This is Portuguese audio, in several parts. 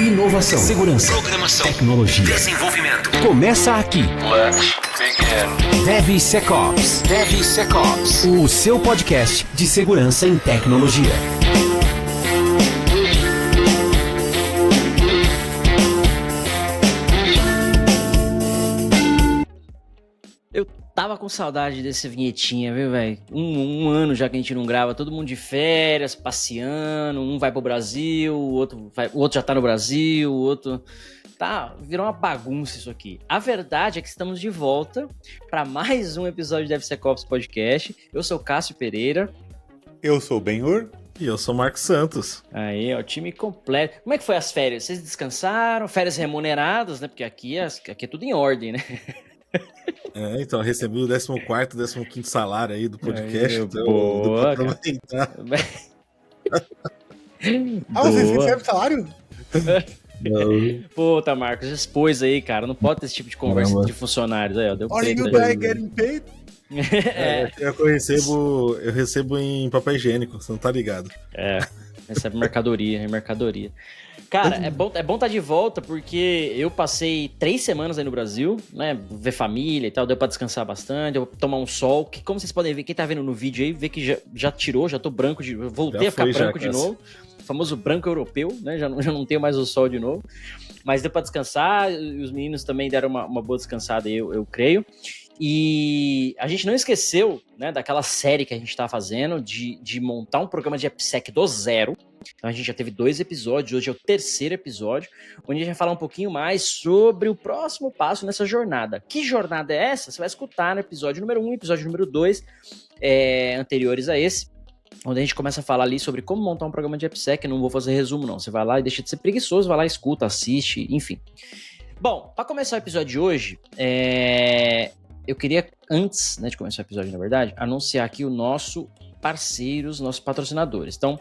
Inovação, segurança, programação, tecnologia, desenvolvimento. começa aqui. Let's begin. DevSecOps. DevSecOps, o seu podcast de segurança em tecnologia. Eu tava com saudade dessa vinhetinha, viu, velho? Um ano já que a gente não grava, todo mundo de férias, passeando, um vai pro Brasil, o outro já tá no Brasil, o outro... Tá, virou uma bagunça isso aqui. A verdade é que estamos de volta para mais um episódio do DevSecOps Podcast. Eu sou o Cássio Pereira. Eu sou o Ben-Hur. E eu sou o Marcos Santos. Aí, ó, time completo. Como é que foi as férias? Vocês descansaram? Férias remuneradas, né? Porque aqui é tudo em ordem, né? Então, eu recebi o 14º, 15º salário aí do podcast. Aí, então, boa, deu pra aproveitar. Vocês recebem salário? Puta, Marcos, expôs aí, cara. Não pode ter esse tipo de conversa de funcionários. Aí, ó, deu Are preto you aí. guys getting paid? Eu recebo em papel higiênico, você não tá ligado. Recebe mercadoria. Cara, é bom tá de volta porque eu passei 3 semanas aí no Brasil, né? Ver família e tal, deu pra descansar bastante, deu pra tomar um sol. Que, como vocês podem ver, quem tá vendo no vídeo aí, vê que já tirou, já tô branco, voltei a ficar branco de novo. O famoso branco europeu, né? Já não tenho mais o sol de novo. Mas deu pra descansar, e os meninos também deram uma boa descansada, eu creio. E a gente não esqueceu, né, daquela série que a gente tá fazendo de montar um programa de AppSec do zero. Então a gente já teve 2 episódios, hoje é o 3º episódio, onde a gente vai falar um pouquinho mais sobre o próximo passo nessa jornada. Que jornada é essa? Você vai escutar no episódio número 1, episódio número 2, anteriores a esse, onde a gente começa a falar ali sobre como montar um programa de AppSec. Não vou fazer resumo não, você vai lá e deixa de ser preguiçoso, vai lá, escuta, assiste, enfim. Bom, para começar o episódio de hoje, eu queria, antes, né, de começar o episódio, na verdade, anunciar aqui os nossos parceiros, nossos patrocinadores. Então,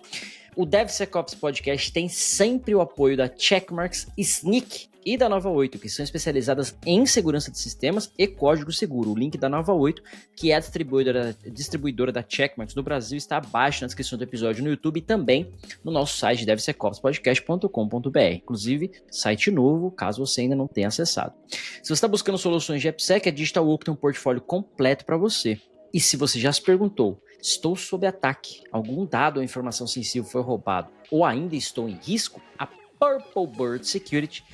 o DevSecOps Podcast tem sempre o apoio da Checkmarx, Snyk e da Nova 8, que são especializadas em segurança de sistemas e código seguro. O link da Nova 8, que é a distribuidora da Checkmarx no Brasil, está abaixo na descrição do episódio no YouTube e também no nosso site devsecopspodcast.com.br. Inclusive, site novo, caso você ainda não tenha acessado. Se você está buscando soluções de AppSec, a Digital Oak tem um portfólio completo para você. E se você já se perguntou, estou sob ataque, algum dado ou informação sensível foi roubado ou ainda estou em risco, a Purple Bird Security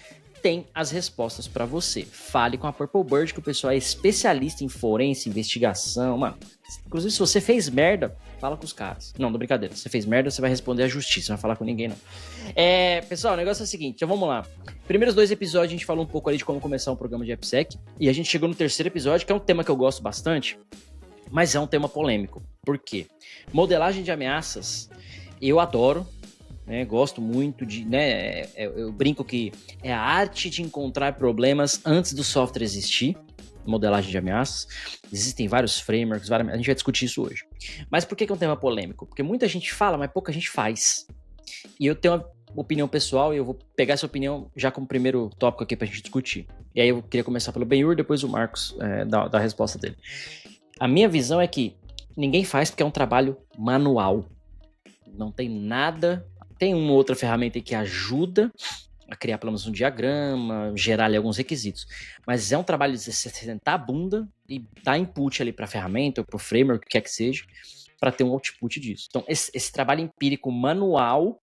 tem as respostas para você. Fale com a Purple Bird, que o pessoal é especialista em forense, investigação, mano. Inclusive, se você fez merda, fala com os caras. Não, não, brincadeira. Se você fez merda, você vai responder à justiça, não vai falar com ninguém, não. Pessoal, o negócio é o seguinte, então vamos lá. Primeiros 2 episódios, a gente falou um pouco ali de como começar um programa de AppSec, e a gente chegou no 3º episódio, que é um tema que eu gosto bastante, mas é um tema polêmico. Por quê? Modelagem de ameaças, eu adoro, né, gosto muito de, né, eu brinco que é a arte de encontrar problemas antes do software existir, modelagem de ameaças. Existem vários frameworks, a gente vai discutir isso hoje. Mas por que é um tema polêmico? Porque muita gente fala, mas pouca gente faz. E eu tenho uma opinião pessoal e eu vou pegar essa opinião já como primeiro tópico aqui pra gente discutir. E aí eu queria começar pelo Ben-Hur, depois o Marcos dá a resposta dele. A minha visão é que ninguém faz porque é um trabalho manual. Não tem nada. Tem uma outra ferramenta aí que ajuda a criar pelo menos um diagrama, gerar ali alguns requisitos. Mas é um trabalho de você sentar a bunda e dar input ali para a ferramenta ou para o framework, o que quer que seja, para ter um output disso. Então, esse trabalho empírico manual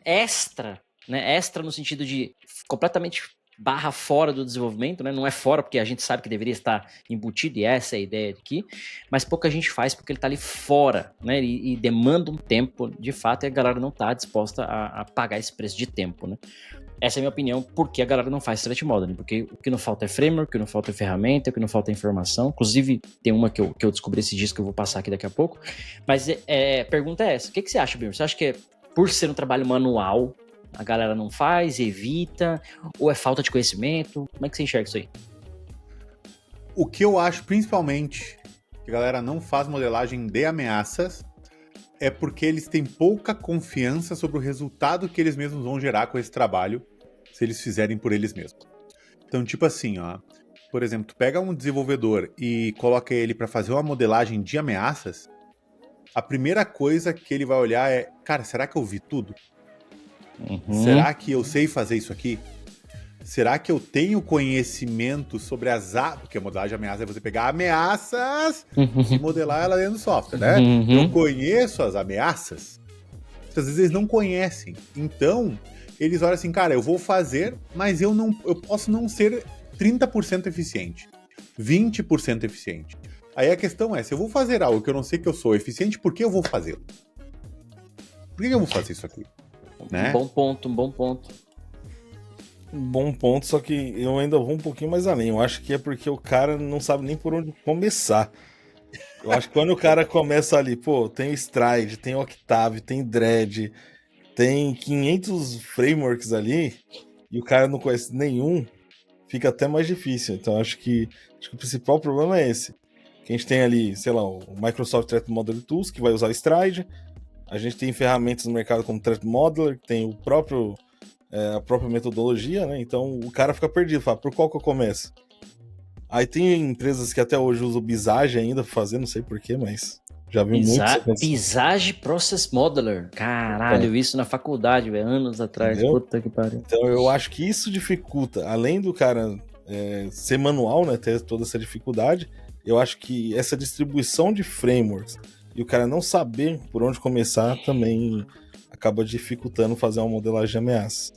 extra, né? Extra no sentido de completamente barra fora do desenvolvimento, né? Não é fora porque a gente sabe que deveria estar embutido, e essa é a ideia aqui, mas pouca gente faz porque ele está ali fora, né? E demanda um tempo, de fato, e a galera não está disposta a pagar esse preço de tempo, né? Essa é a minha opinião, porque a galera não faz threat modeling, porque o que não falta é framework, o que não falta é ferramenta, o que não falta é informação. Inclusive, tem uma que eu descobri esses dias que eu vou passar aqui daqui a pouco, mas a pergunta é essa: o que você acha, Birma? Você acha que é por ser um trabalho manual, a galera não faz, evita, ou é falta de conhecimento? Como é que você enxerga isso aí? O que eu acho, principalmente, que a galera não faz modelagem de ameaças é porque eles têm pouca confiança sobre o resultado que eles mesmos vão gerar com esse trabalho, se eles fizerem por eles mesmos. Então, tipo assim, ó, por exemplo, tu pega um desenvolvedor e coloca ele para fazer uma modelagem de ameaças, a primeira coisa que ele vai olhar é, cara, será que eu vi tudo? Será que eu sei fazer isso aqui? Será que eu tenho conhecimento sobre porque a modelagem de ameaça é você pegar ameaças e modelar ela dentro do software, né? Eu conheço as ameaças. Muitas vezes eles não conhecem. Então, eles olham assim, cara, eu vou fazer, mas eu posso não ser 30% eficiente, 20% eficiente. Aí a questão é, se eu vou fazer algo que eu não sei que eu sou eficiente, por que eu vou fazê-lo? Por que eu vou fazer isso aqui? Né? Um bom ponto. Um bom ponto, só que eu ainda vou um pouquinho mais além. Eu acho que é porque o cara não sabe nem por onde começar. Eu acho que quando o cara começa ali, pô, tem o Stride, tem o Octave, tem Dread, tem 500 frameworks ali, e o cara não conhece nenhum, fica até mais difícil. Então acho que o principal problema é esse. Que a gente tem ali, sei lá, o Microsoft Threat Modeler Tools, que vai usar o Stride. A gente tem ferramentas no mercado como Threat Modeler, que tem a própria metodologia, né? Então o cara fica perdido, fala, por qual que eu começo? Aí tem empresas que até hoje usam o Visage ainda pra fazer, não sei porquê, mas já vi muito. Visage Process Modeler. Caralho, isso na faculdade, velho, anos atrás. Entendeu? Puta que pariu. Então eu acho que isso dificulta, além do cara ser manual, né, ter toda essa dificuldade, eu acho que essa distribuição de frameworks e o cara não saber por onde começar também acaba dificultando fazer uma modelagem de ameaça.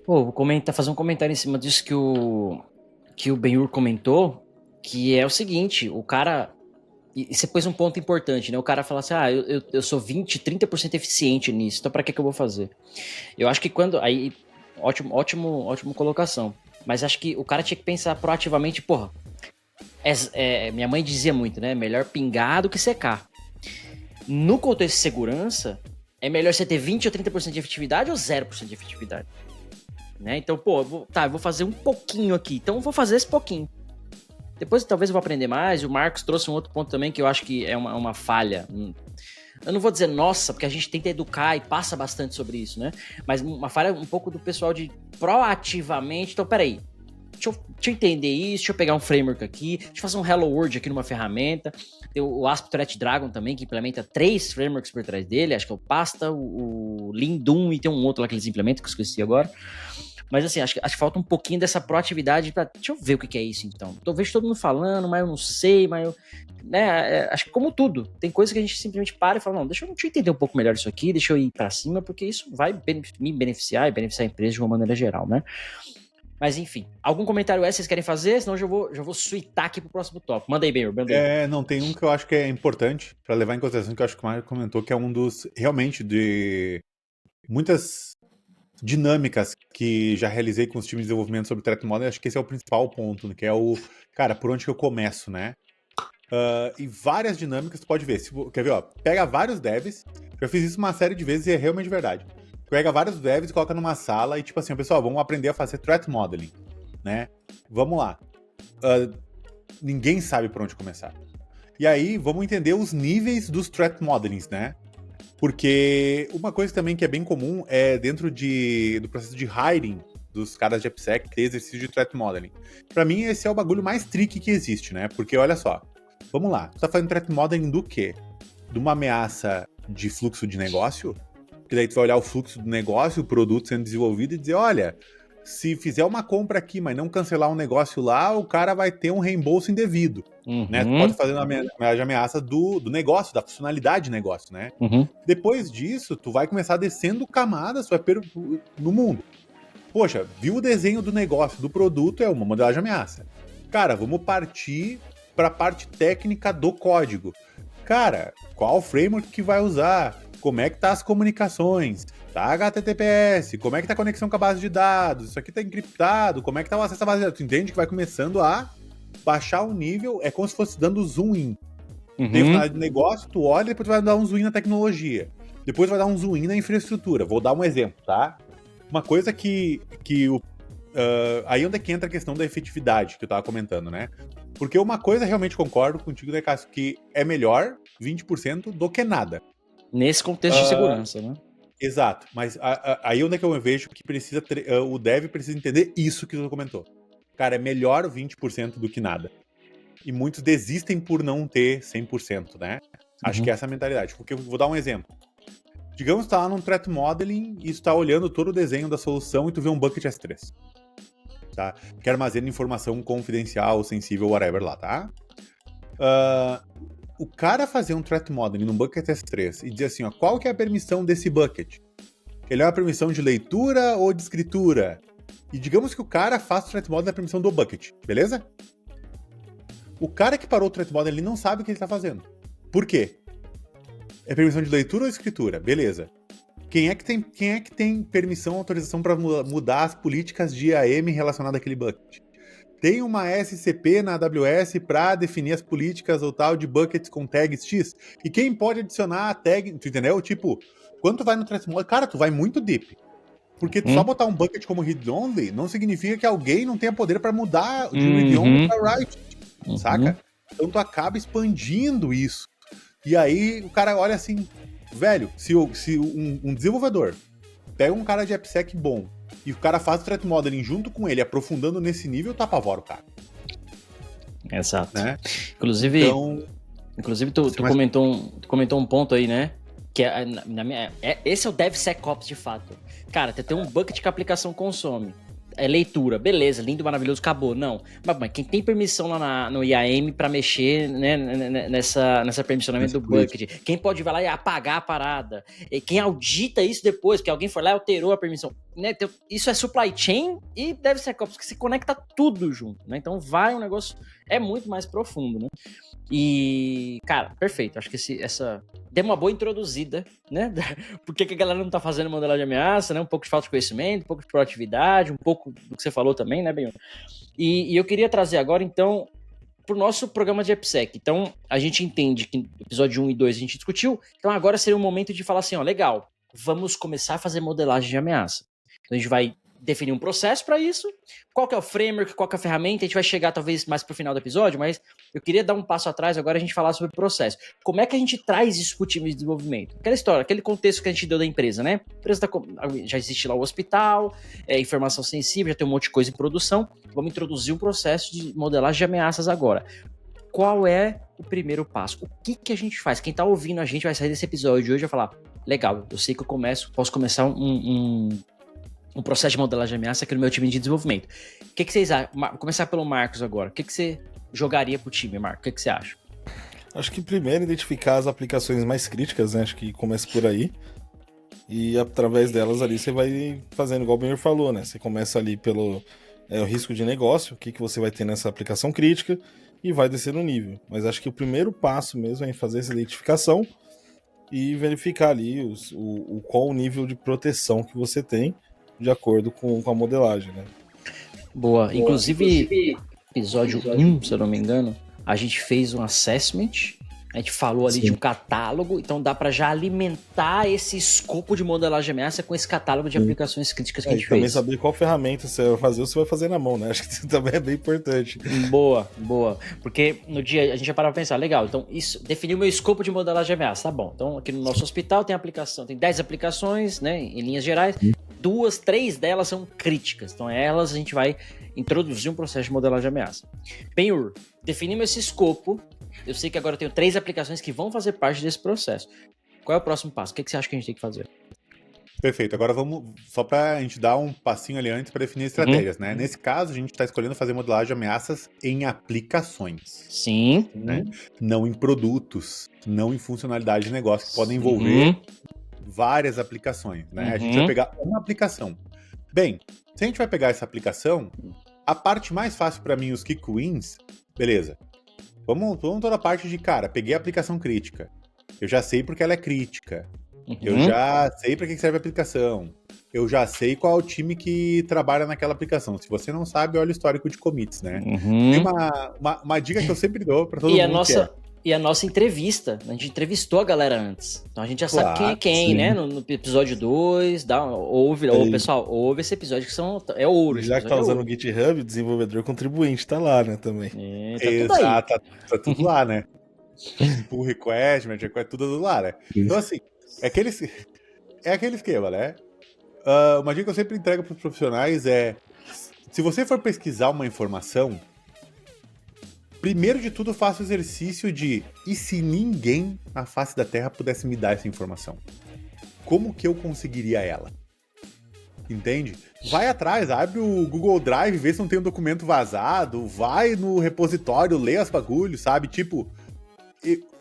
Pô, vou fazer um comentário em cima disso que o Benhur comentou, que é o seguinte, o cara... E você pôs um ponto importante, né? O cara fala assim, eu sou 20, 30% eficiente nisso, então pra que eu vou fazer? Eu acho que aí, ótimo colocação, mas acho que o cara tinha que pensar proativamente, porra, minha mãe dizia muito, né? Melhor pingar do que secar. No contexto de segurança, é melhor você ter 20 ou 30% de efetividade ou 0% de efetividade? Né? Então, pô, eu vou fazer um pouquinho aqui, então eu vou fazer esse pouquinho. Depois talvez eu vou aprender mais. O Marcos trouxe um outro ponto também que eu acho que é uma falha. Eu não vou dizer nossa, porque a gente tenta educar e passa bastante sobre isso, né? Mas uma falha um pouco do pessoal de proativamente... Então, peraí, deixa eu entender isso, deixa eu pegar um framework aqui, deixa eu fazer um Hello World aqui numa ferramenta. Tem o Asp Threat Dragon também, que implementa 3 frameworks por trás dele. Acho que é o Pasta, o Lindum e tem um outro lá que eles implementam, que eu esqueci agora. Mas assim, acho que falta um pouquinho dessa proatividade pra... Deixa eu ver o que é isso, então. Eu vejo todo mundo falando, mas eu não sei, mas eu... Né, acho que como tudo, tem coisas que a gente simplesmente para e fala, não, deixa eu entender um pouco melhor isso aqui, deixa eu ir pra cima, porque isso vai me beneficiar e beneficiar a empresa de uma maneira geral, né? Mas enfim, algum comentário vocês querem fazer? Senão eu já vou suitar aqui pro próximo tópico. Manda aí, Benhur. Não, tem um que eu acho que é importante pra levar em consideração, que eu acho que o Mário comentou, que é um dos, realmente, de muitas dinâmicas que já realizei com os times de desenvolvimento sobre Threat Modeling. Acho que esse é o principal ponto, né? Que é cara, por onde que eu começo, né? E várias dinâmicas tu pode ver. Quer ver, ó? Pega vários devs, já fiz isso uma série de vezes e é realmente verdade. Pega vários devs e coloca numa sala e tipo assim, pessoal, vamos aprender a fazer Threat Modeling, né? Vamos lá. Ninguém sabe por onde começar. E aí, vamos entender os níveis dos Threat Modelings, né? Porque uma coisa também que é bem comum é dentro do processo de hiring dos caras de AppSec ter exercício de Threat Modeling. Pra mim, esse é o bagulho mais tricky que existe, né? Porque olha só, vamos lá, tu tá fazendo Threat Modeling do quê? De uma ameaça de fluxo de negócio? Porque daí tu vai olhar o fluxo do negócio, o produto sendo desenvolvido e dizer, olha, se fizer uma compra aqui, mas não cancelar um negócio lá, o cara vai ter um reembolso indevido. Né? Tu pode fazer uma ameaça do negócio, da funcionalidade do negócio, né? Depois disso, tu vai começar descendo camadas, tu vai no mundo. Poxa, viu o desenho do negócio, do produto, é uma modelagem de ameaça. Cara, vamos partir para a parte técnica do código. Cara, qual framework que vai usar? Como é que tá as comunicações? Tá HTTPS? Como é que tá a conexão com a base de dados? Isso aqui tá encriptado? Como é que tá o acesso à base de dados? Tu entende que vai começando a baixar o nível, é como se fosse dando zoom in. Tem o final de negócio, tu olha e depois tu vai dar um zoom in na tecnologia. Depois vai dar um zoom in na infraestrutura. Vou dar um exemplo, tá? Uma coisa aí onde é que entra a questão da efetividade que eu tava comentando, né? Porque uma coisa realmente concordo contigo, né, Cássio, que é melhor 20% do que nada. Nesse contexto de segurança, né? Exato, mas aí onde é que eu vejo que o dev precisa entender isso que tu comentou. Cara, é melhor 20% do que nada. E muitos desistem por não ter 100%, né? Acho que é essa a mentalidade. Porque eu vou dar um exemplo. Digamos que tu tá lá num threat modeling e tu tá olhando todo o desenho da solução e tu vê um bucket S3. Tá? Que armazena informação confidencial, sensível, whatever lá, tá? O cara fazer um threat modeling num bucket S3 e dizer assim, ó, qual que é a permissão desse bucket? Ele é uma permissão de leitura ou de escritura? E digamos que o cara faz o threat modeling na permissão do bucket, beleza? O cara que parou o threat modeling, ele não sabe o que ele tá fazendo. Por quê? É permissão de leitura ou escritura? Beleza. Quem é que tem permissão, autorização para mudar as políticas de IAM relacionadas àquele bucket? Tem uma SCP na AWS para definir as políticas ou tal de buckets com tags X? E quem pode adicionar a tag, tu entendeu? Tipo, quando tu vai no threat modeling, cara, tu vai muito deep. Porque tu só botar um bucket como read-only não significa que alguém não tenha poder para mudar de read-only para write, saca? Então tu acaba expandindo isso. E aí o cara olha assim, velho, se um desenvolvedor pega um cara de AppSec bom e o cara faz o threat modeling junto com ele, aprofundando nesse nível, tu apavora o cara. Exato. Né? Inclusive tu comentou um ponto aí, né? Que esse é o DevSecOps de fato. Cara, tem um bucket que a aplicação consome. É leitura, beleza, lindo, maravilhoso, acabou. Não. Mas quem tem permissão lá no IAM pra mexer, né, nessa permissionamento do bucket? Quem pode ir lá e apagar a parada? E quem audita isso depois? Porque alguém foi lá e alterou a permissão. Né? Então, isso é supply chain e DevSecOps, que se conecta tudo junto, né? Então um negócio é muito mais profundo, né? E, cara, perfeito. Acho que essa deu uma boa introduzida, né? Por que a galera não tá fazendo modelagem de ameaça, né? Um pouco de falta de conhecimento, um pouco de proatividade, um pouco do que você falou também, né, Benhur? E eu queria trazer agora, então, pro nosso programa de AppSec. Então, a gente entende que no episódio 1 e 2 a gente discutiu, então agora seria o momento de falar assim, ó, legal, vamos começar a fazer modelagem de ameaça. Então, a gente vai definir um processo para isso, qual que é o framework, qual que é a ferramenta, a gente vai chegar talvez mais pro final do episódio, mas eu queria dar um passo atrás agora a gente falar sobre o processo. Como é que a gente traz isso pro time de desenvolvimento? Aquela história, aquele contexto que a gente deu da empresa, né? A empresa já existe lá o hospital, informação sensível, já tem um monte de coisa em produção, vamos introduzir um processo de modelagem de ameaças agora. Qual é o primeiro passo? O que a gente faz? Quem tá ouvindo a gente vai sair desse episódio de hoje e vai falar, legal, eu sei que eu posso começar um processo de modelagem de ameaça aqui no meu time de desenvolvimento. O que vocês acham? Vou começar pelo Marcos agora. O que você jogaria pro time, Marcos? O que você acha? Acho que primeiro identificar as aplicações mais críticas, né? Acho que começa por aí. E através delas ali você vai fazendo igual o Benhur falou, né? Você começa ali pelo o risco de negócio, o que você vai ter nessa aplicação crítica e vai descer no nível. Mas acho que o primeiro passo mesmo é fazer essa identificação e verificar ali qual o nível de proteção que você tem de acordo com a modelagem, né? Boa. Inclusive, episódio 1, se eu não me engano, a gente fez um assessment, a gente falou ali de um catálogo, então dá para já alimentar esse escopo de modelagem de ameaça com esse catálogo de aplicações críticas que a gente fez. Também saber qual ferramenta você vai fazer ou você vai fazer na mão, né? Acho que isso também é bem importante. Boa. Porque no dia a gente já parava pra pensar, legal, então isso definiu o meu escopo de modelagem de ameaça, tá bom. Então aqui no nosso hospital tem 10 aplicações, né, em linhas gerais, 2, 3 delas são críticas, então elas a gente vai introduzir um processo de modelagem de ameaça. Benhur, definimos esse escopo, eu sei que agora eu tenho 3 aplicações que vão fazer parte desse processo. Qual é o próximo passo? O que você acha que a gente tem que fazer? Perfeito, agora vamos, só pra gente dar um passinho ali antes para definir estratégias, né? Nesse caso, a gente está escolhendo fazer modelagem de ameaças em aplicações. Sim. Né? Não em produtos, não em funcionalidade de negócio, que podem envolver várias aplicações, né? A gente vai pegar uma aplicação. Bem, se a gente vai pegar essa aplicação, a parte mais fácil para mim, os kick wins, beleza. Vamos toda a parte de, cara, peguei a aplicação crítica. Eu já sei porque ela é crítica. Eu já sei para que serve a aplicação. Eu já sei qual é o time que trabalha naquela aplicação. Se você não sabe, olha o histórico de commits, né? Tem uma dica que eu sempre dou para todo mundo. E a nossa entrevista, a gente entrevistou a galera antes. Então a gente já sabe quem é quem, né? No episódio 2, pessoal, ouve esse episódio que é ouro. Já que tá usando o GitHub, o desenvolvedor contribuinte tá lá, né, também. Exato, tá tudo lá, né? Pull request, merge request, tudo lá, né? Então assim, é aquele esquema, né? Uma dica que eu sempre entrego pros profissionais é, se você for pesquisar uma informação, primeiro de tudo, faça o exercício de, e se ninguém na face da Terra pudesse me dar essa informação? como que eu conseguiria ela? Entende? Vai atrás, abre o Google Drive, vê se não tem um documento vazado, vai no repositório, lê as bagulhos, sabe? Tipo,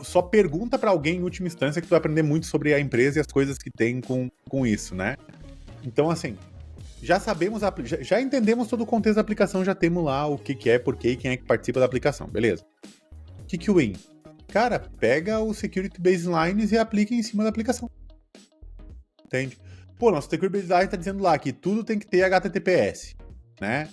só pergunta pra alguém em última instância que tu vai aprender muito sobre a empresa e as coisas que tem com isso, né? Então, assim, já sabemos, já entendemos todo o contexto da aplicação, já temos lá o que é, por quê e quem é que participa da aplicação, beleza? Que win? Cara, pega o Security Baselines e aplica em cima da aplicação. Entende? Pô, nosso Security Baseline tá dizendo lá que tudo tem que ter HTTPS, né?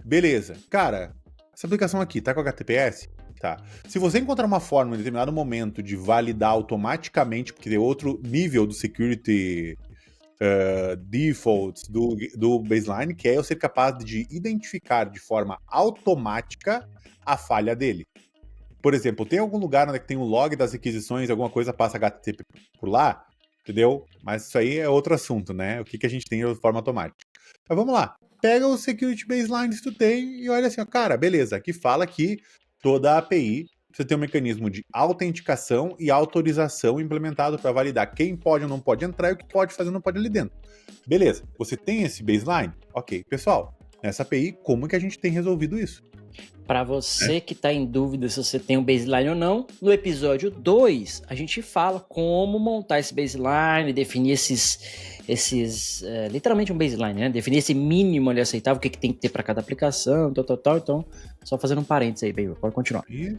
Beleza. Cara, essa aplicação aqui tá com HTTPS? Tá. Se você encontrar uma forma em determinado momento de validar automaticamente, porque tem outro nível do Security Defaults do Baseline, que é eu ser capaz de identificar de forma automática a falha dele. Por exemplo, tem algum lugar onde tem um log das requisições, alguma coisa passa HTTP por lá, entendeu? Mas isso aí é outro assunto, né? O que a gente tem de forma automática. Mas vamos lá. Pega o Security Baselines que tu tem e olha assim, ó, cara, beleza, aqui fala que toda a API você tem um mecanismo de autenticação e autorização implementado para validar quem pode ou não pode entrar e o que pode fazer ou não pode ali dentro. Beleza, você tem esse baseline? Ok, pessoal, nessa API, como que a gente tem resolvido isso? Para você que está em dúvida se você tem um baseline ou não, no episódio 2 a gente fala como montar esse baseline, definir literalmente um baseline, né? Definir esse mínimo ali aceitável, o que tem que ter para cada aplicação, tal. Então, só fazendo um parênteses aí, bem, pode continuar. E,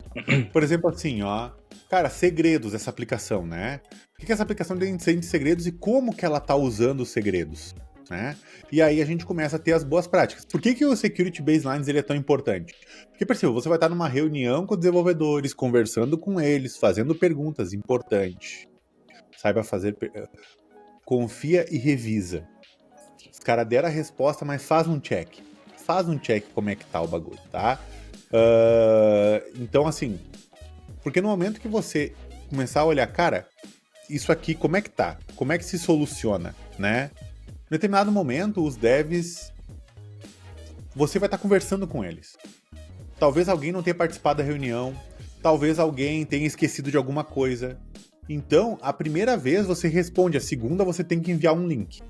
por exemplo, assim, ó, cara, segredos dessa aplicação, né? O que essa aplicação tem de segredos e como que ela tá usando os segredos, né? E aí a gente começa a ter as boas práticas. Por que o Security Baselines ele é tão importante? Porque, perceba, você vai estar numa reunião com desenvolvedores, conversando com eles, fazendo perguntas importantes. Saiba fazer... Confia e revisa. Os caras deram a resposta, mas faz um check. Faz um check como é que tá o bagulho, tá? Então, assim, porque no momento que você começar a olhar, cara, isso aqui como é que tá? Como é que se soluciona, né? Em determinado momento, os devs, você vai estar conversando com eles. Talvez alguém não tenha participado da reunião, talvez alguém tenha esquecido de alguma coisa. Então, a primeira vez você responde, a segunda você tem que enviar um link.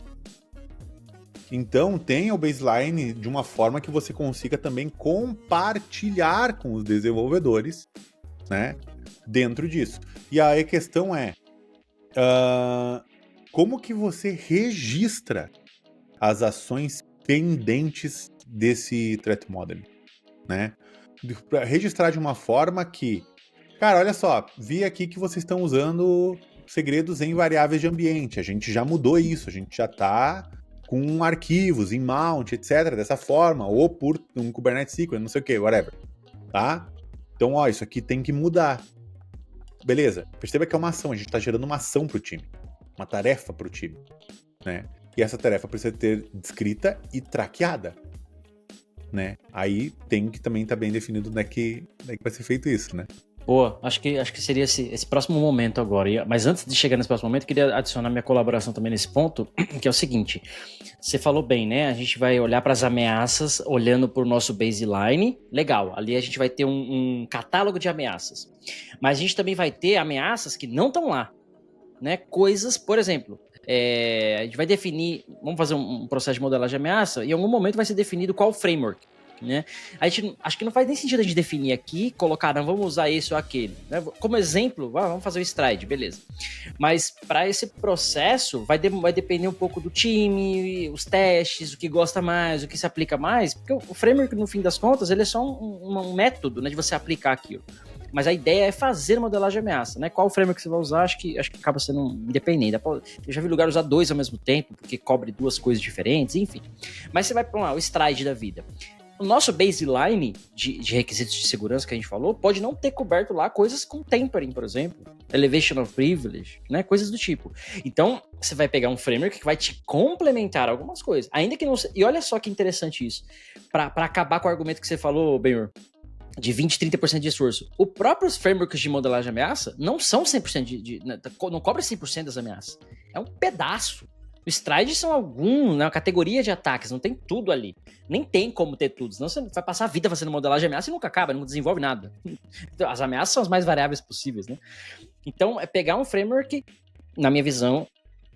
Então, tenha o baseline de uma forma que você consiga também compartilhar com os desenvolvedores, né, dentro disso. E aí a questão é, como que você registra as ações pendentes desse threat modeling, né? Para registrar de uma forma que, cara, olha só, vi aqui que vocês estão usando segredos em variáveis de ambiente. A gente já mudou isso, a gente já está com arquivos em mount, etc, dessa forma, ou por um Kubernetes SQL, não sei o que, whatever, tá? Então, ó, isso aqui tem que mudar. Beleza, perceba que é uma ação, a gente está gerando uma ação para o time, uma tarefa para o time, né? E essa tarefa precisa ser descrita e traqueada, né? Aí tem que também estar bem definido onde é que vai ser feito isso, né? Boa, acho que seria esse próximo momento agora. Mas antes de chegar nesse próximo momento, eu queria adicionar minha colaboração também nesse ponto, que é o seguinte, você falou bem, né? A gente vai olhar para as ameaças olhando para o nosso baseline, legal, ali a gente vai ter um catálogo de ameaças, mas a gente também vai ter ameaças que não estão lá, né? Coisas, por exemplo, a gente vai definir, vamos fazer um processo de modelagem de ameaça, e em algum momento vai ser definido qual framework, né? A gente, acho que não faz nem sentido a gente definir aqui, colocar, não, vamos usar esse ou aquele, né? Como exemplo, vamos fazer o Stride, beleza. Mas para esse processo vai depender um pouco do time, os testes, o que gosta mais, o que se aplica mais, porque o framework, no fim das contas, ele é só um método, né, de você aplicar aquilo. Mas a ideia é fazer modelagem de ameaça, né? Qual framework você vai usar, acho que acaba sendo independente. Eu já vi lugar usar 2 ao mesmo tempo, porque cobre 2 coisas diferentes, enfim. Mas você vai para o Stride da vida. O nosso baseline de requisitos de segurança que a gente falou pode não ter coberto lá coisas com tempering, por exemplo, elevation of privilege, né? Coisas do tipo. Então, você vai pegar um framework que vai te complementar algumas coisas, ainda que não... E olha só que interessante isso, para acabar com o argumento que você falou, Benhur, de 20%, 30% de esforço. Os próprios frameworks de modelagem de ameaça não são 100% não cobre 100% das ameaças. É um pedaço. O Stride são uma categoria de ataques, não tem tudo ali. Nem tem como ter tudo, senão você vai passar a vida fazendo modelagem de ameaça e nunca acaba, não desenvolve nada. Então, as ameaças são as mais variáveis possíveis, né? Então, é pegar um framework, na minha visão,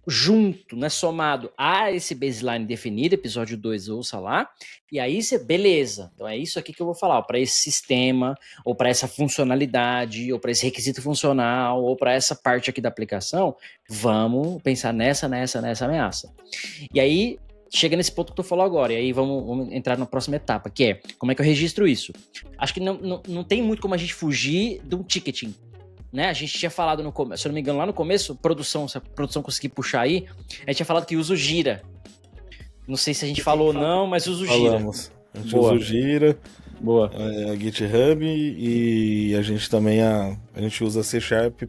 junto, né, somado a esse baseline definido, episódio 2, ouça lá, e aí você, beleza, então é isso aqui que eu vou falar, para esse sistema, ou para essa funcionalidade, ou para esse requisito funcional, ou para essa parte aqui da aplicação, vamos pensar nessa ameaça. E aí, chega nesse ponto que tu falou agora, e aí vamos entrar na próxima etapa, que é, como é que eu registro isso? Acho que não tem muito como a gente fugir de um ticketing, né? A gente tinha falado no começo, se eu não me engano, lá no começo, se a produção conseguir puxar aí, a gente tinha falado que usa o Gira. Não sei se a gente falou ou não, mas usa o Gira. Falamos. A gente usa o Gira, a GitHub e a gente também a gente usa C#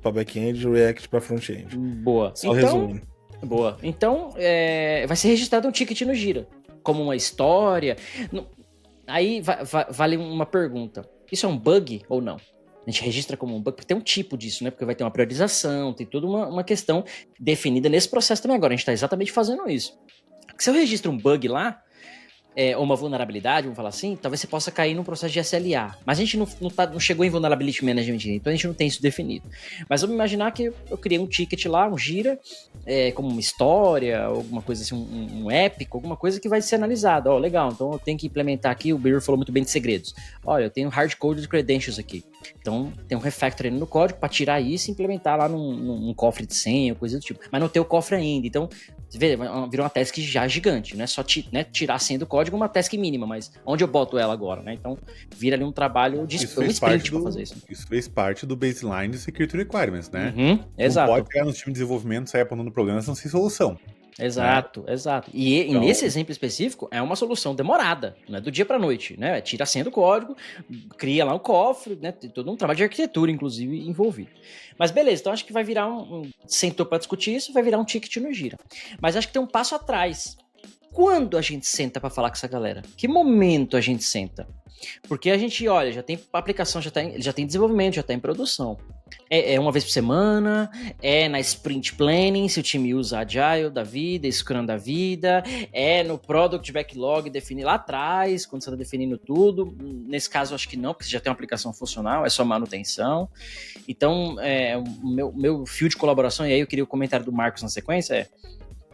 para back-end e React para front-end. Boa. Só resumindo. Boa. Então, vai ser registrado um ticket no Gira, como uma história. Aí vale uma pergunta. Isso é um bug ou não? A gente registra como um bug, porque tem um tipo disso, né? Porque vai ter uma priorização, tem toda uma questão definida nesse processo também agora. A gente está exatamente fazendo isso. Porque se eu registro um bug lá, ou uma vulnerabilidade, vamos falar assim, talvez você possa cair num processo de SLA. Mas a gente não chegou em Vulnerability Management, então a gente não tem isso definido. Mas vamos imaginar que eu criei um ticket lá, um Gira, como uma história, alguma coisa assim, um épico, alguma coisa que vai ser analisada. Legal, então eu tenho que implementar aqui, o Beaver falou muito bem de segredos. Olha, eu tenho hard-coded credentials aqui. Então tem um refactoring no código para tirar isso e implementar lá num cofre de senha, coisa do tipo. Mas não tem o cofre ainda, então você vê, virou uma task já gigante, não é só tirar a senha do código, uma task mínima, mas onde eu boto ela agora, né? Então vira ali um trabalho de sprint para fazer isso. Isso fez parte do baseline de Security Requirements, né? Exato. Não pode pegar no time de desenvolvimento e sair apontando problemas não sem solução. Exato. E Então, nesse exemplo específico, é uma solução demorada, não é do dia para noite, né? Tira a senha do código, cria lá um cofre, né? Tem todo um trabalho de arquitetura, inclusive, envolvido. Mas beleza, então acho que vai virar sentou para discutir isso, vai virar um ticket no Gira. Mas acho que tem um passo atrás. Quando a gente senta para falar com essa galera? Que momento a gente senta? Porque a gente, olha, já tem a aplicação, já tem desenvolvimento, já está em produção. É uma vez por semana, é na sprint planning, se o time usa Agile da vida, Scrum da vida, é no product backlog definir lá atrás, quando você está definindo tudo. Nesse caso, acho que não, porque você já tem uma aplicação funcional, é só manutenção. Então, o meu fio de colaboração, e aí eu queria o comentário do Marcos na sequência,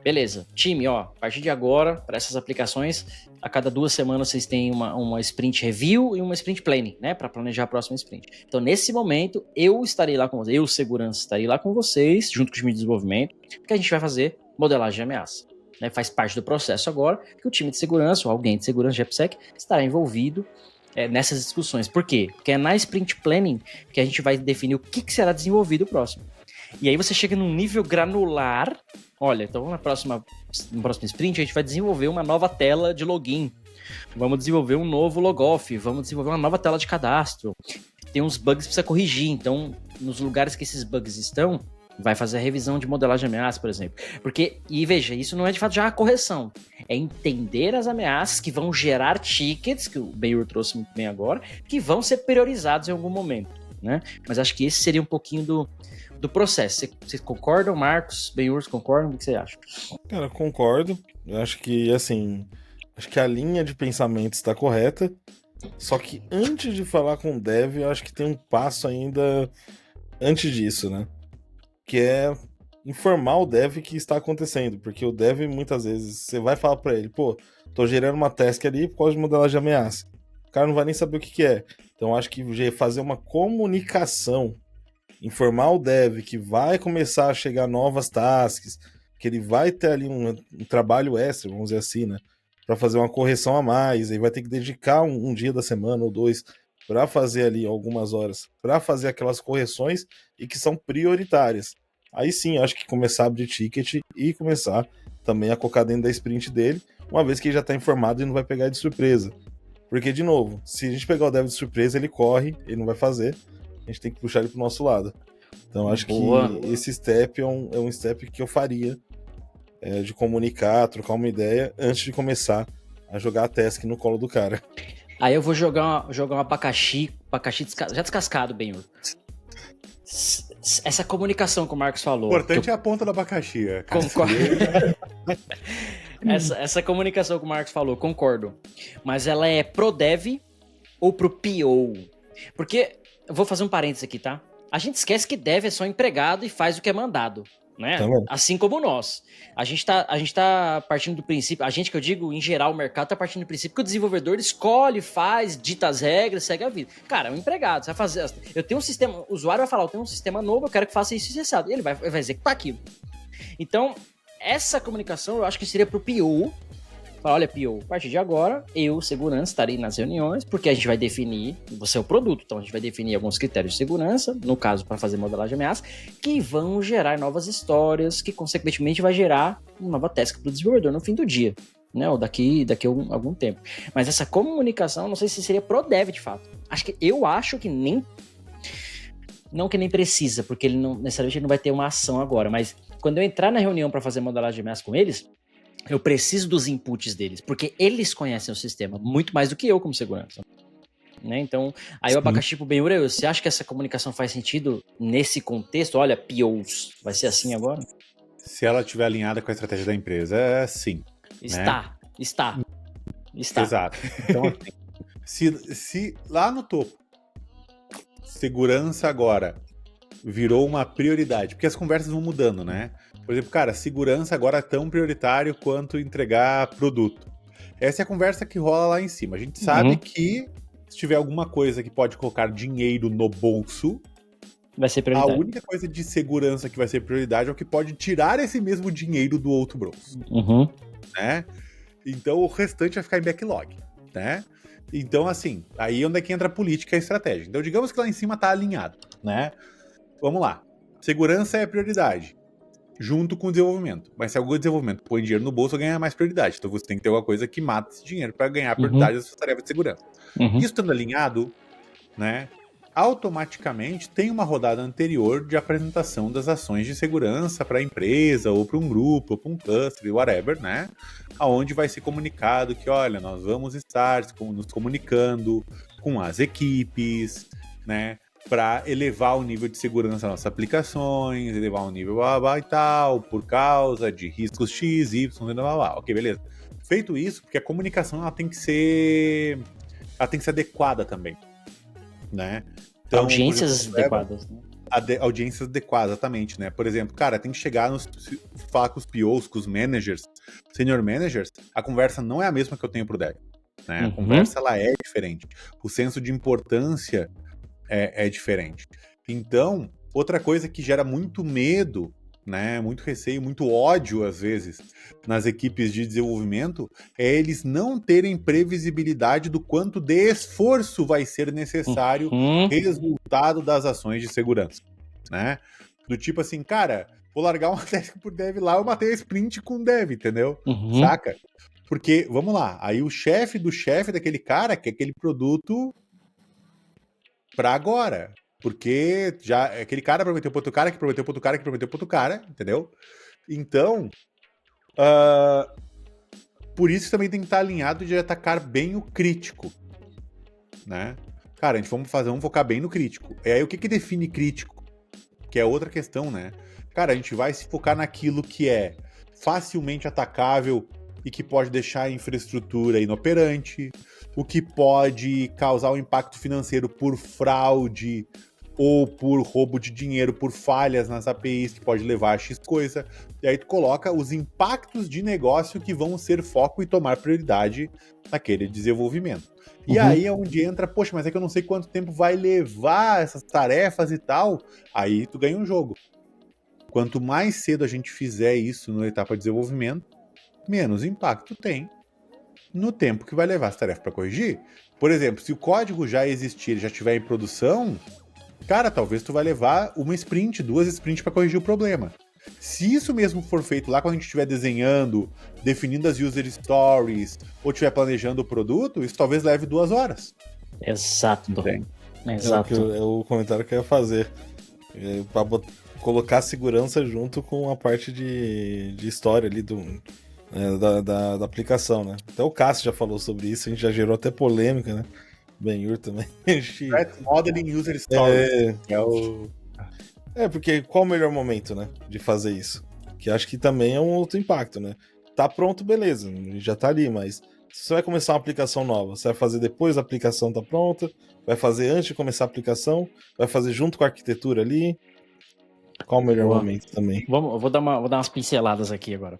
beleza, time, a partir de agora, para essas aplicações, a cada 2 semanas vocês têm uma sprint review e uma sprint planning, né, para planejar a próxima sprint. Então, nesse momento, eu estarei lá com vocês, eu, segurança, estarei lá com vocês, junto com o time de desenvolvimento, porque a gente vai fazer modelagem de ameaça. Né, faz parte do processo agora que o time de segurança, ou alguém de segurança de AppSec, estará envolvido nessas discussões. Por quê? Porque é na sprint planning que a gente vai definir o que será desenvolvido próximo. E aí você chega num nível granular. Olha, então no próximo sprint a gente vai desenvolver uma nova tela de login. Vamos desenvolver um novo logoff. Vamos desenvolver uma nova tela de cadastro. Tem uns bugs que precisa corrigir. Então, nos lugares que esses bugs estão, vai fazer a revisão de modelagem de ameaça, por exemplo. Porque, e veja, isso não é de fato já a correção. É entender as ameaças que vão gerar tickets, que o Benhur trouxe muito bem agora, que vão ser priorizados em algum momento, né? Mas acho que esse seria um pouquinho do processo. Vocês concordam, Marcos? Benhur, concordam? O que você acha? Cara, concordo. Eu acho que, assim, a linha de pensamento está correta. Só que antes de falar com o dev, eu acho que tem um passo ainda antes disso, né? Que é informar o dev que está acontecendo. Porque o dev, muitas vezes, você vai falar para ele, tô gerando uma task ali por causa de modelagem de ameaça. O cara não vai nem saber o que é. Então, acho que fazer uma comunicação, informar o dev que vai começar a chegar novas tasks, que ele vai ter ali um trabalho extra, vamos dizer assim, né? Para fazer uma correção a mais, aí vai ter que dedicar um dia da semana ou 2 para fazer ali algumas horas, para fazer aquelas correções e que são prioritárias. Aí sim, acho que começar a abrir ticket e começar também a colocar dentro da sprint dele, uma vez que ele já está informado e não vai pegar de surpresa. Porque, de novo, se a gente pegar o dev de surpresa, ele corre, ele não vai fazer, a gente tem que puxar ele pro nosso lado. Então, acho que esse step é um step que eu faria, de comunicar, trocar uma ideia, antes de começar a jogar a task no colo do cara. Aí eu vou jogar um abacaxi já descascado, Benhur. Essa comunicação que o Marcos falou. O importante é a ponta do abacaxi. Essa comunicação que o Marcos falou, concordo. Mas ela é pro dev ou pro PO? Porque, eu vou fazer um parênteses aqui, tá? A gente esquece que dev é só empregado e faz o que é mandado. Né? Também. Assim como nós. A gente tá partindo do princípio, a gente que eu digo, em geral, o mercado tá partindo do princípio que o desenvolvedor escolhe, faz, dita as regras, segue a vida. Cara, é um empregado, você vai fazer. Eu tenho um sistema, o usuário vai falar, eu tenho um sistema novo, eu quero que faça isso e isso. E ele vai executar aquilo. Então, essa comunicação eu acho que seria pro PO. Falar, olha, PO, a partir de agora, eu, segurança, estarei nas reuniões, porque a gente vai definir, você é o produto, então a gente vai definir alguns critérios de segurança, no caso, para fazer modelagem de ameaça, que vão gerar novas histórias, que, consequentemente, vai gerar uma nova task para o desenvolvedor no fim do dia, né, ou daqui a algum tempo. Mas essa comunicação, não sei se seria pro dev, de fato. Eu acho que nem... Não que nem precisa, porque ele não necessariamente não vai ter uma ação agora, mas quando eu entrar na reunião para fazer modelagem de ameaça com eles, eu preciso dos inputs deles, porque eles conhecem o sistema muito mais do que eu como segurança. Né? Então, aí o abacaxi pro Benhur, você acha que essa comunicação faz sentido nesse contexto? Olha, POs, vai ser assim agora? Se ela estiver alinhada com a estratégia da empresa, sim. Está. Exato. Então, assim, se lá no topo, segurança agora virou uma prioridade, porque as conversas vão mudando, né? Por exemplo, cara, segurança agora é tão prioritário quanto entregar produto. Essa é a conversa que rola lá em cima. A gente sabe que se tiver alguma coisa que pode colocar dinheiro no bolso, vai ser prioridade. A única coisa de segurança que vai ser prioridade é o que pode tirar esse mesmo dinheiro do outro bolso. Né? Então o restante vai ficar em backlog, né? Então, assim, aí onde é que entra a política e a estratégia. Então, digamos que lá em cima tá alinhado, né? Vamos lá. Segurança é prioridade, junto com o desenvolvimento. Mas se algum desenvolvimento põe dinheiro no bolso, ganha mais prioridade. Então você tem que ter alguma coisa que mata esse dinheiro para ganhar a prioridade da sua tarefa de segurança. Isso estando alinhado, né? Automaticamente tem uma rodada anterior de apresentação das ações de segurança para a empresa, ou para um grupo, ou para um cluster, whatever, né? Aonde vai ser comunicado que, olha, nós vamos estar nos comunicando com as equipes, né? Para elevar o nível de segurança das nossas aplicações, elevar o nível blá, blá, blá e tal, por causa de riscos X, Y, blá, blá, blá. Ok, beleza. Feito isso, porque a comunicação ela tem que ser adequada também, né? Então, audiências adequadas, né? Audiências adequadas, exatamente, né? Por exemplo, cara, tem que chegar falar com os POs, com os managers, senior managers, a conversa não é a mesma que eu tenho pro dev, né? A conversa, ela é diferente. O senso de importância é diferente. Então, outra coisa que gera muito medo, né, muito receio, muito ódio, às vezes, nas equipes de desenvolvimento, é eles não terem previsibilidade do quanto de esforço vai ser necessário resultado das ações de segurança, né? Do tipo assim, cara, vou largar uma task por dev lá, eu matei a sprint com dev, entendeu? Saca? Porque, vamos lá, aí o chefe do chefe daquele cara quer aquele produto pra agora. Porque já aquele cara prometeu pro outro cara, que prometeu pro outro cara, que prometeu pro outro cara, entendeu? Então, por isso também tem que estar alinhado de atacar bem o crítico, né? Cara, vamos focar bem no crítico. E aí o que define crítico? Que é outra questão, né? Cara, a gente vai se focar naquilo que é facilmente atacável e que pode deixar a infraestrutura inoperante, o que pode causar um impacto financeiro por fraude ou por roubo de dinheiro, por falhas nas APIs, que pode levar a X coisa. E aí tu coloca os impactos de negócio que vão ser foco e tomar prioridade naquele desenvolvimento. E aí é onde entra, poxa, mas é que eu não sei quanto tempo vai levar essas tarefas e tal. Aí tu ganha um jogo. Quanto mais cedo a gente fizer isso na etapa de desenvolvimento, menos impacto tem no tempo que vai levar essa tarefa para corrigir. Por exemplo, se o código já existir, já estiver em produção, cara, talvez tu vai levar uma sprint, 2 sprints para corrigir o problema. Se isso mesmo for feito lá quando a gente estiver desenhando, definindo as user stories, ou estiver planejando o produto, isso talvez leve 2 horas. Exato. Exato. É o comentário que eu ia fazer. Para colocar segurança junto com a parte de história ali da aplicação, né? Até o Cássio já falou sobre isso, a gente já gerou até polêmica, né? Benhur também. Threat Modeling User Stories. Porque qual o melhor momento, né, de fazer isso? Que acho que também é um outro impacto, né? Tá pronto, beleza, já tá ali, mas se você vai começar uma aplicação nova, você vai fazer depois da aplicação tá pronta, vai fazer antes de começar a aplicação, vai fazer junto com a arquitetura ali. Qual o melhor Boa. momento também? Eu vou dar umas pinceladas aqui agora.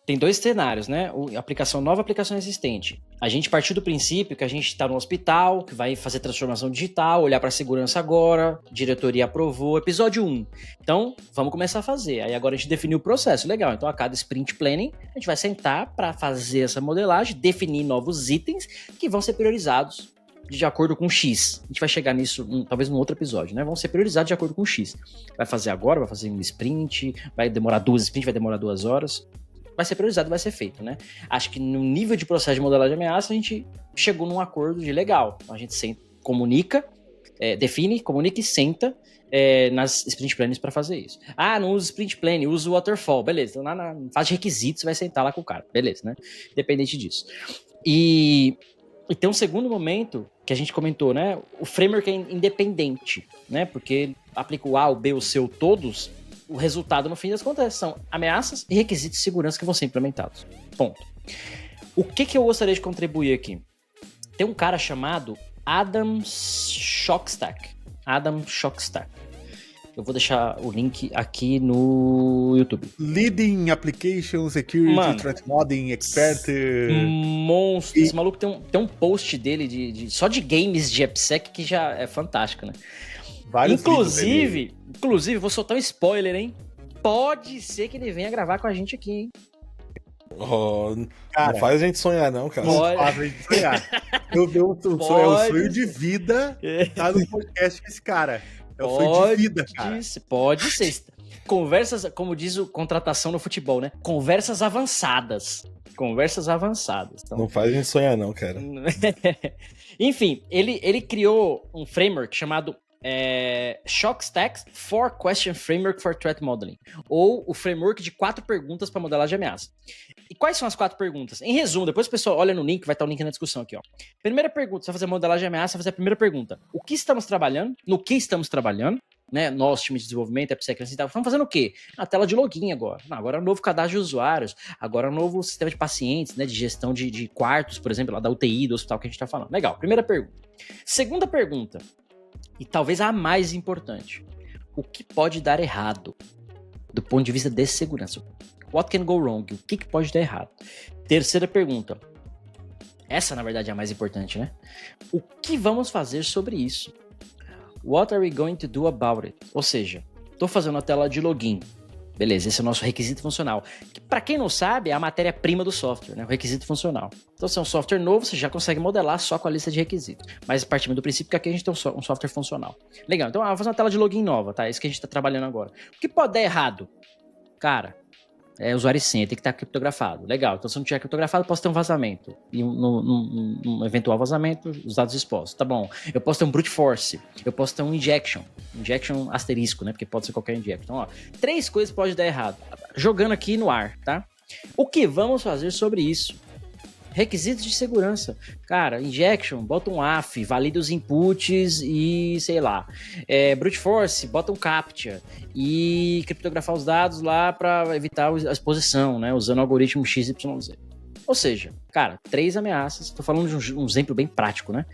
Tem dois cenários, né? Aplicação nova, aplicação existente. A gente partiu do princípio que a gente está no hospital, que vai fazer transformação digital, olhar para a segurança agora, diretoria aprovou, episódio 1. Então, vamos começar a fazer. Aí agora a gente definiu o processo, legal. Então, a cada sprint planning, a gente vai sentar para fazer essa modelagem, definir novos itens que vão ser priorizados de acordo com X. A gente vai chegar nisso talvez num outro episódio, né? Vão ser priorizados de acordo com X. Vai fazer agora, vai fazer um sprint, vai demorar 2 sprints, vai demorar 2 horas. Vai ser priorizado, vai ser feito, né? Acho que no nível de processo de modelagem de ameaça, a gente chegou num acordo de legal. A gente comunica, define, comunica e senta nas sprint plannings para fazer isso. Não usa sprint planning, usa o waterfall, beleza. Então, na fase de requisitos, você vai sentar lá com o cara, beleza, né? Independente disso. E tem um segundo momento que a gente comentou, né? O framework é independente, né? Porque ele aplica o A, o B, o C, o todos. O resultado, no fim das contas, são ameaças e requisitos de segurança que vão ser implementados. Ponto. O que eu gostaria de contribuir aqui? Tem um cara chamado Adam Shockstack. Eu vou deixar o link aqui no YouTube. Leading Application Security, Threat Modeling Expert. Monstro. Esse maluco tem um post dele só de games de AppSec que já é fantástico, né? Inclusive, vou soltar um spoiler, hein? Pode ser que ele venha gravar com a gente aqui, hein? Cara, não faz a gente sonhar, não, cara. Não faz a gente sonhar. É o sonho de vida tá no podcast com esse cara. É o sonho de vida, cara. Pode ser. Conversas, como diz o contratação no futebol, né? Conversas avançadas. Então, não faz a gente sonhar, não, cara. Enfim, ele criou um framework chamado Shockstack 4 Question Framework for Threat Modeling, ou o framework de 4 perguntas para modelagem de ameaça. E quais são as 4 perguntas? Em resumo, depois o pessoal olha no link, vai estar o link na discussão aqui, ó. Primeira pergunta, você vai fazer modelagem de ameaça, vai fazer a primeira pergunta. O que estamos trabalhando? No que estamos trabalhando? Né? Nós, time de desenvolvimento, AppSec, estamos fazendo o quê? A tela de login agora. Agora é um novo cadastro de usuários, agora é um novo sistema de pacientes, né? De gestão de quartos, por exemplo, lá da UTI, do hospital que a gente está falando. Legal, primeira pergunta. Segunda pergunta, e talvez a mais importante. O que pode dar errado do ponto de vista de segurança? What can go wrong? O que pode dar errado? Terceira pergunta. Essa, na verdade, é a mais importante, né? O que vamos fazer sobre isso? What are we going to do about it? Ou seja, estou fazendo a tela de login. Beleza, esse é o nosso requisito funcional. Que, para quem não sabe, é a matéria-prima do software, né? O requisito funcional. Então, se é um software novo, você já consegue modelar só com a lista de requisitos. Mas partindo do princípio que aqui a gente tem um software funcional. Legal, então vou fazer uma tela de login nova, tá? É isso que a gente está trabalhando agora. O que pode dar errado? Cara, usuário e senha, tem que estar criptografado. Legal, então se não tiver criptografado, posso ter um vazamento. E num eventual vazamento, os dados expostos. Tá bom. Eu posso ter um brute force. Eu posso ter um injection. Injection asterisco, né? Porque pode ser qualquer injection. Então, 3 coisas podem dar errado. Jogando aqui no ar, tá? O que vamos fazer sobre isso? Requisitos de segurança. Cara, injection, bota um AF, valida os inputs e, sei lá. Brute force, bota um CAPTCHA e criptografar os dados lá para evitar a exposição, né? Usando o algoritmo XYZ. Ou seja, cara, 3 ameaças. Tô falando de um exemplo bem prático, né?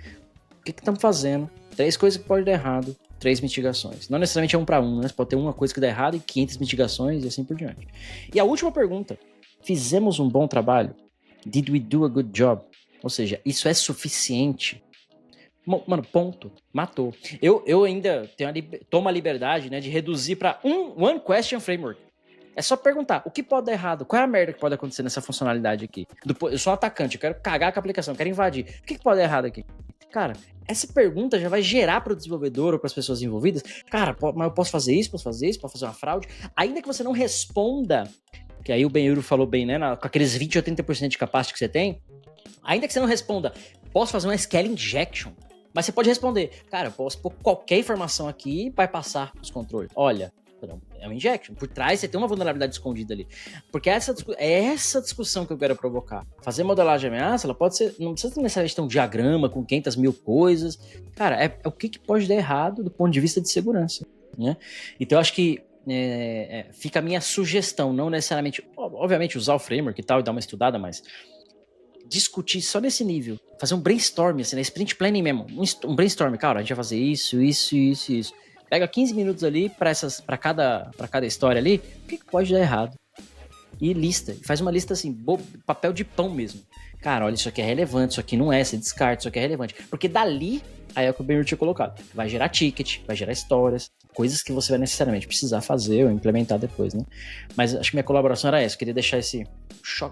O que estamos fazendo? 3 coisas que podem dar errado, 3 mitigações. Não necessariamente é 1 para 1, né? Você pode ter uma coisa que dá errado e 500 mitigações e assim por diante. E a última pergunta. Fizemos um bom trabalho? Did we do a good job? Ou seja, isso é suficiente? Mano, ponto. Matou. Eu ainda tomo a liberdade, né, de reduzir para one question framework. É só perguntar, o que pode dar errado? Qual é a merda que pode acontecer nessa funcionalidade aqui? Eu sou um atacante, eu quero cagar com a aplicação, eu quero invadir. O que pode dar errado aqui? Cara, essa pergunta já vai gerar para o desenvolvedor ou para as pessoas envolvidas. Cara, mas eu posso fazer isso, posso fazer uma fraude? Ainda que você não responda, que aí o Benhuru falou bem, né? Com aqueles 20 ou 30% de capacity que você tem, ainda que você não responda, posso fazer uma SQL injection? Mas você pode responder, cara, eu posso pôr qualquer informação aqui e vai passar os controles. Olha, é um injection. Por trás você tem uma vulnerabilidade escondida ali. Porque é essa discussão que eu quero provocar. Fazer modelagem de ameaça, ela pode ser, não precisa necessariamente ter um diagrama com 500 mil coisas. Cara, é o que pode dar errado do ponto de vista de segurança, né? Então eu acho que fica a minha sugestão, não necessariamente, obviamente, usar o framework e tal, e dar uma estudada, mas discutir só nesse nível, fazer um brainstorm, assim, né? Sprint planning mesmo, um brainstorm, cara, a gente vai fazer isso. Pega 15 minutos ali pra cada história ali, o que pode dar errado? E lista, faz uma lista assim, papel de pão mesmo. Cara, olha, isso aqui é relevante, isso aqui não é, você descarta, isso aqui é relevante. Porque dali, aí é o que o Benhur tinha colocado, vai gerar ticket, vai gerar histórias, coisas que você vai necessariamente precisar fazer ou implementar depois, né? Mas acho que minha colaboração era essa, eu queria deixar esse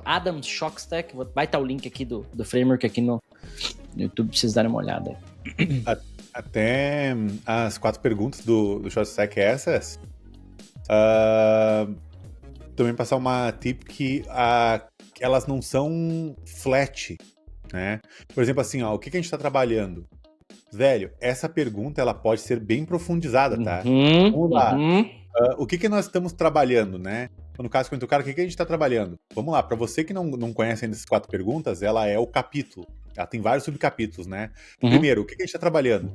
Adams Shockstack, vai estar o link aqui do framework aqui no YouTube, pra vocês darem uma olhada aí. Até as 4 perguntas do Shockstack essas, também passar uma tip que elas não são flat, né? Por exemplo, assim, ó, o que a gente tá trabalhando? Velho, essa pergunta ela pode ser bem profundizada, tá? Vamos lá. O que nós estamos trabalhando, né? No caso, quando o cara, o que a gente tá trabalhando? Vamos lá, para você que não conhece ainda essas 4 perguntas, ela é o capítulo. Ela tem vários subcapítulos, né? Primeiro, o que a gente tá trabalhando?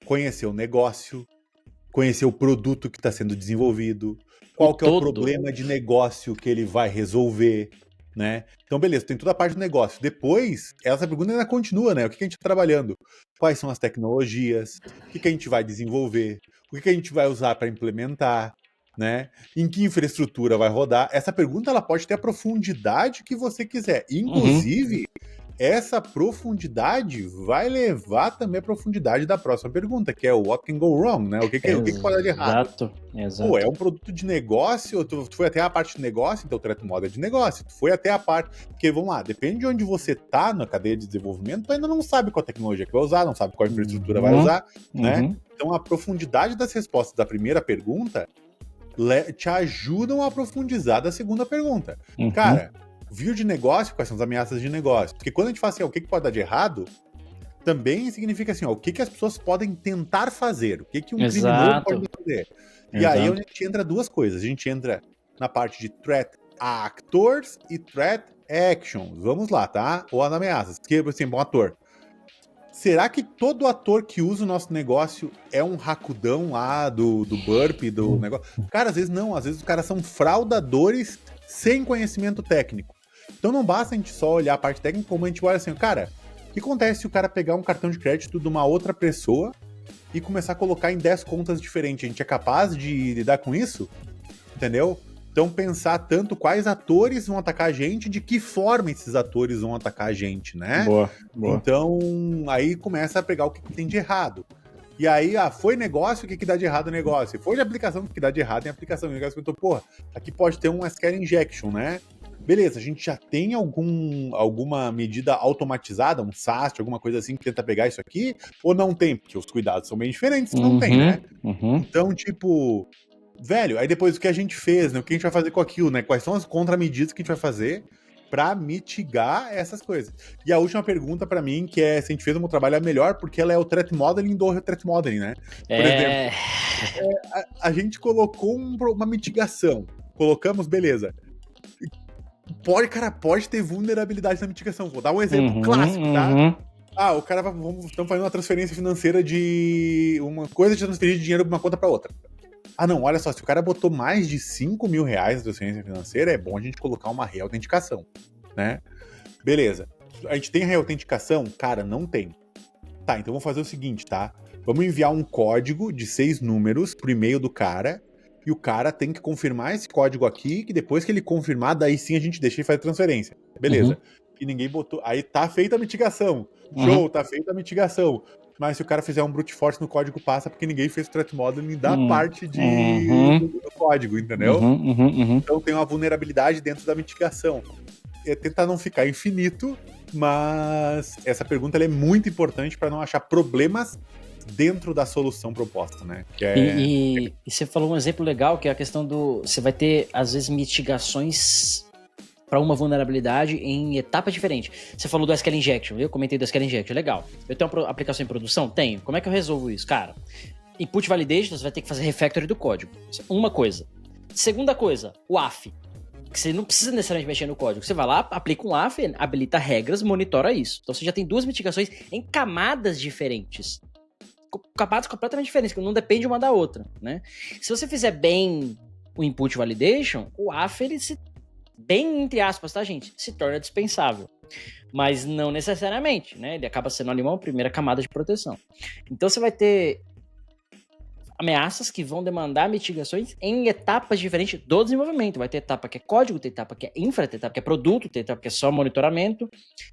Conhecer o negócio, conhecer o produto que está sendo desenvolvido, qual que é o problema de negócio que ele vai resolver, né? Então, beleza, tem toda a parte do negócio. Depois, essa pergunta ainda continua, né? O que a gente está trabalhando? Quais são as tecnologias? O que a gente vai desenvolver? O que a gente vai usar para implementar? Né? Em que infraestrutura vai rodar? Essa pergunta ela pode ter a profundidade que você quiser. Inclusive, essa profundidade vai levar também a profundidade da próxima pergunta, que é o what can go wrong, né? O que pode dar de errado? Exato. Pô, é um produto de negócio, tu foi até a parte de negócio, então o threat model é de negócio. Tu foi até a parte... Porque, vamos lá, depende de onde você tá na cadeia de desenvolvimento, tu ainda não sabe qual tecnologia que vai usar, não sabe qual infraestrutura vai usar, né? Então, a profundidade das respostas da primeira pergunta te ajudam a profundizar da segunda pergunta. Cara... View de negócio, quais são as ameaças de negócio? Porque quando a gente fala assim, o que pode dar de errado, também significa assim, o que as pessoas podem tentar fazer, o que um criminoso pode fazer. E aí a gente entra 2 coisas. A gente entra na parte de threat actors e threat actions. Vamos lá, tá? Ou as ameaças. Que, por exemplo, um ator. Será que todo ator que usa o nosso negócio é um racudão lá do burp, do negócio? Cara, às vezes não. Às vezes os caras são fraudadores sem conhecimento técnico. Então não basta a gente só olhar a parte técnica, como a gente olha assim, cara, o que acontece se o cara pegar um cartão de crédito de uma outra pessoa e começar a colocar em 10 contas diferentes? A gente é capaz de lidar com isso? Entendeu? Então pensar tanto quais atores vão atacar a gente, de que forma esses atores vão atacar a gente, né? Boa. Então aí começa a pegar o que tem de errado. E aí, foi negócio, o que dá de errado no negócio? Foi de aplicação, o que dá de errado em aplicação. O negócio perguntou, porra, aqui pode ter um SQL injection, né? Beleza, a gente já tem alguma medida automatizada, um SAST, alguma coisa assim que tenta pegar isso aqui? Ou não tem? Porque os cuidados são bem diferentes se não tem, né? Então, tipo, velho, aí depois o que a gente fez, né? O que a gente vai fazer com aquilo, né? Quais são as contramedidas que a gente vai fazer para mitigar essas coisas? E a última pergunta para mim, que é se a gente fez um trabalho melhor, porque ela é o threat modeling do threat modeling, né? Por exemplo, a gente colocou uma mitigação. Colocamos, beleza. Pode ter vulnerabilidade na mitigação. Vou dar um exemplo clássico, tá? O cara estamos fazendo uma transferência financeira de uma coisa de transferir de dinheiro de uma conta para outra. Não, olha só, se o cara botou mais de 5 mil reais na transferência financeira, é bom a gente colocar uma reautenticação, né? Beleza. A gente tem reautenticação? Cara, não tem. Tá, então vamos fazer o seguinte, tá? Vamos enviar um código de 6 números pro e-mail do cara, e o cara tem que confirmar esse código aqui, que depois que ele confirmar, daí sim a gente deixa ele fazer transferência. Beleza. E ninguém botou... Aí tá feita a mitigação. Show, tá feita a mitigação. Mas se o cara fizer um brute force no código, passa, porque ninguém fez o threat modeling da parte do código, entendeu? Então tem uma vulnerabilidade dentro da mitigação. É tentar não ficar infinito, mas essa pergunta ela é muito importante para não achar problemas dentro da solução proposta, né? E você falou um exemplo legal, que é a questão do... Você vai ter, às vezes, mitigações para uma vulnerabilidade em etapas diferentes. Você falou do SQL Injection, eu comentei do SQL Injection, legal. Eu tenho uma aplicação em produção? Tenho. Como é que eu resolvo isso? Cara, input validation, você vai ter que fazer refactory do código. Uma coisa. Segunda coisa, o AF. Que você não precisa necessariamente mexer no código. Você vai lá, aplica um AF, habilita regras, monitora isso. Então você já tem 2 mitigações em camadas diferentes. Camadas completamente diferentes, que não depende uma da outra, né? Se você fizer bem o input validation, o AF, ele se... bem entre aspas, tá, gente? Se torna dispensável. Mas não necessariamente, né? Ele acaba sendo ali uma primeira camada de proteção. Então você vai ter ameaças que vão demandar mitigações em etapas diferentes do desenvolvimento. Vai ter etapa que é código, tem etapa que é infra, tem etapa que é produto, tem etapa que é só monitoramento.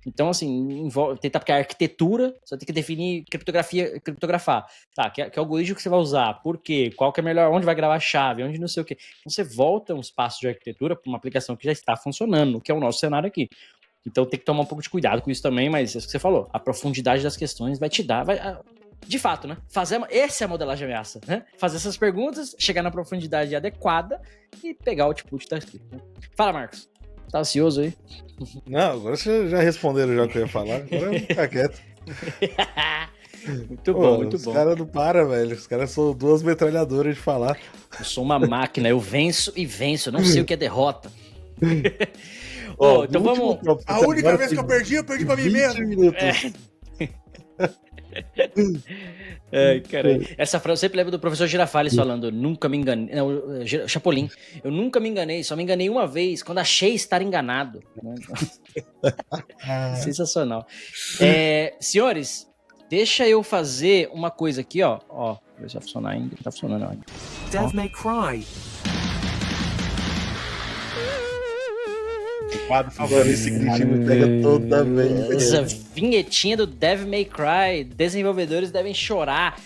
Então, assim, tem etapa que é arquitetura, você tem que definir criptografar. Tá, que algoritmo que você vai usar, por quê, qual que é melhor, onde vai gravar a chave, onde não sei o quê. Então, você volta uns passos de arquitetura para uma aplicação que já está funcionando, que é o nosso cenário aqui. Então, tem que tomar um pouco de cuidado com isso também, mas é isso que você falou, a profundidade das questões vai te dar... De fato, né? Essa é a modelagem de ameaça, né? Fazer essas perguntas, chegar na profundidade adequada e pegar o output que tá escrito. Né? Fala, Marcos. Tá ansioso aí? Não, agora vocês já responderam já o que eu ia falar. Agora eu vou ficar quieto. Muito bom, muito bom. Os caras não param, velho. Os caras são 2 metralhadoras de falar. Eu sou uma máquina, eu venço e venço. Eu não sei o que é derrota. Então vamos... A única vez que eu perdi pra mim mesmo. Cara, essa frase eu sempre lembro do professor Girafales falando, nunca me enganei, não, Chapolin, eu nunca me enganei, só me enganei uma vez, quando achei estar enganado. Sensacional. Senhores, deixa eu fazer uma coisa aqui, ó, ver se vai funcionar ainda, tá funcionando ainda. Devil May Cry. Agora esse gritinho pega toda vez. Essa vinhetinha do Devil May Cry, desenvolvedores devem chorar.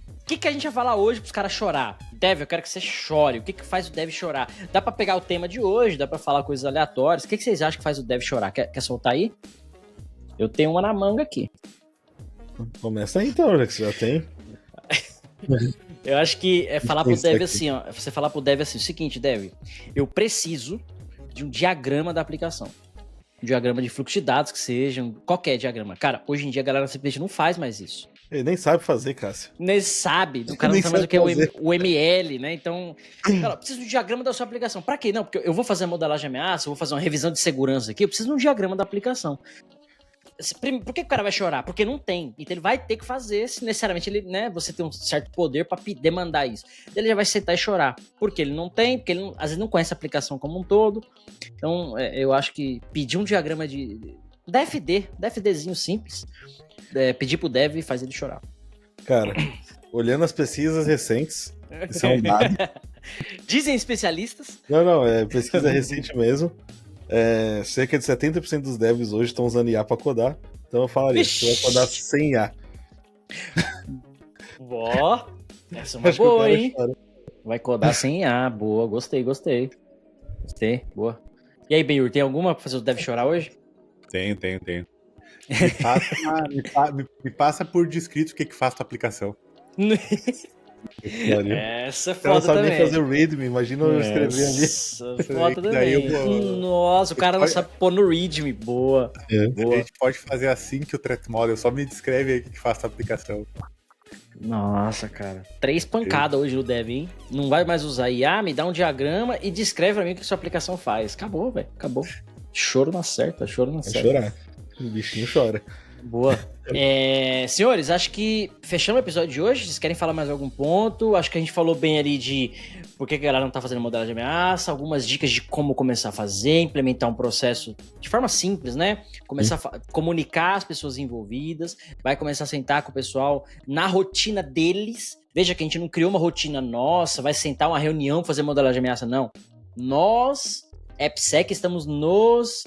O que a gente vai falar hoje pros caras chorar? Dev, eu quero que você chore. O que faz o Dev chorar? Dá pra pegar o tema de hoje, dá pra falar coisas aleatórias. O que vocês acham que faz o Dev chorar? Quer soltar aí? Eu tenho uma na manga aqui. Começa aí então, já que você já tem. Eu acho que é falar pro Dev assim, ó. Você falar pro Dev assim, o seguinte, Dev, eu preciso de um diagrama da aplicação. Um diagrama de fluxo de dados que seja, qualquer diagrama. Cara, hoje em dia a galera simplesmente não faz mais isso. Ele nem sabe fazer, Cássio. Nem sabe. O cara não sabe mais o que é o ML, né? Então, cara, eu preciso de um diagrama da sua aplicação. Pra quê? Não, porque eu vou fazer a modelagem de ameaça, eu vou fazer uma revisão de segurança aqui, eu preciso de um diagrama da aplicação. Por que o cara vai chorar? Porque não tem. Então ele vai ter que fazer, se necessariamente ele, né, você tem um certo poder pra demandar isso. Ele já vai sentar e chorar. Porque ele não tem, porque ele às vezes não conhece a aplicação como um todo. Então, eu acho que pedir um diagrama de DFDzinho simples, pedir pro Dev faz ele chorar. Cara, olhando as pesquisas recentes, isso é um dado. Dizem especialistas. Não, é pesquisa recente mesmo. Cerca de 70% dos devs hoje estão usando IA para codar. Então eu falaria, você vai codar sem IA. Ó, essa é uma boa, hein? Vai codar sem IA, boa, gostei. Gostei, boa. E aí, Benhur, tem alguma pra fazer o dev chorar hoje? Tenho. Me passa por descrito o que faz tua aplicação. Essa é foda. Eu não sabia também. fazer o readme, imagina eu escrever ali. Essa foda também. Nossa, o cara não sabe pôr no readme. Boa. Boa. A gente pode fazer assim que o threat model só me descreve aí o que faz tua aplicação. Nossa, cara. 3 pancadas hoje no dev, hein? Não vai mais usar IA, me dá um diagrama e descreve pra mim o que sua aplicação faz. Acabou, velho. Acabou. Choro na certa. Vai chorar. O bichinho chora. Boa. Senhores, acho que fechamos o episódio de hoje. Vocês querem falar mais algum ponto? Acho que a gente falou bem ali de por que a galera não tá fazendo modelagem de ameaça, algumas dicas de como começar a fazer, implementar um processo de forma simples, né? Começar a comunicar as pessoas envolvidas, vai começar a sentar com o pessoal na rotina deles. Veja que a gente não criou uma rotina nossa, vai sentar uma reunião fazer modelagem de ameaça, não. Nós, AppSec, estamos nos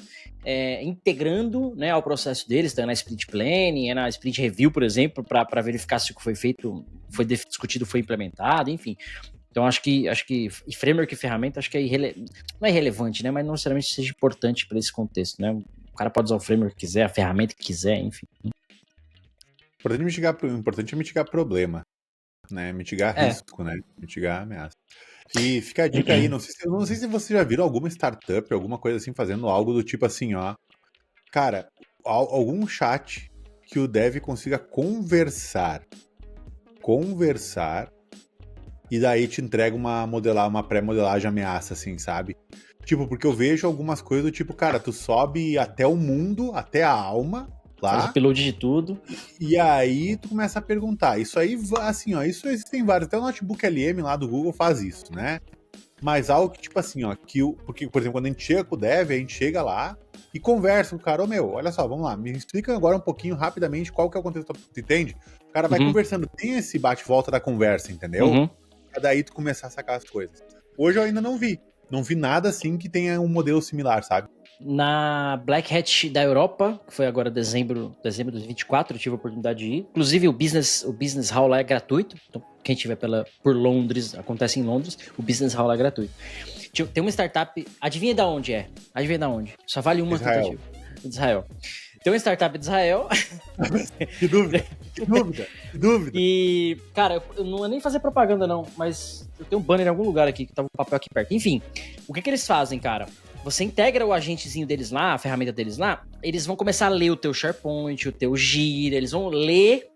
integrando, né, ao processo deles, então é na sprint planning, é na sprint review, por exemplo, para verificar se o que foi feito, foi discutido, foi implementado, enfim. Então acho que e framework e ferramenta, acho que não é irrelevante, né, mas não necessariamente seja importante para esse contexto, né? O cara pode usar o framework que quiser, a ferramenta que quiser, enfim. O importante é mitigar problema, né? Mitigar risco, né? Mitigar ameaça. E fica a dica aí, não sei se vocês já viram alguma startup, alguma coisa assim, fazendo algo do tipo assim, ó. Cara, algum chat que o dev consiga conversar e daí te entrega uma pré-modelagem ameaça, assim, sabe? Tipo, porque eu vejo algumas coisas do tipo, cara, tu sobe até o mundo, até a alma, lá. Faz o upload de tudo. E aí tu começa a perguntar. Isso aí, assim, ó, isso existem vários. Até o Notebook LM lá do Google faz isso, né? Mas algo que, tipo assim, ó, porque, por exemplo, quando a gente chega com o dev, a gente chega lá e conversa com o cara, olha só, vamos lá, me explica agora um pouquinho, rapidamente, qual que é o contexto, tu entende? O cara vai conversando, tem esse bate-volta da conversa, entendeu? pra daí tu começar a sacar as coisas. Hoje eu ainda não vi. Não vi nada assim que tenha um modelo similar, sabe? Na Black Hat da Europa, que foi agora dezembro de 2024, eu tive a oportunidade de ir. Inclusive, o Business Hall lá é gratuito. Então, quem estiver por Londres, acontece em Londres, o Business Hall lá é gratuito. Tem uma startup, adivinha de onde é? Adivinha de onde? Só vale uma tentativa. De Israel. Tem uma startup de Israel. Que dúvida. E, cara, eu não é nem fazer propaganda não, mas eu tenho um banner em algum lugar aqui, que tava um papel aqui perto. Enfim, o que eles fazem, cara? Você integra o agentezinho deles lá, a ferramenta deles lá, eles vão começar a ler o teu SharePoint, o teu Gira, eles vão ler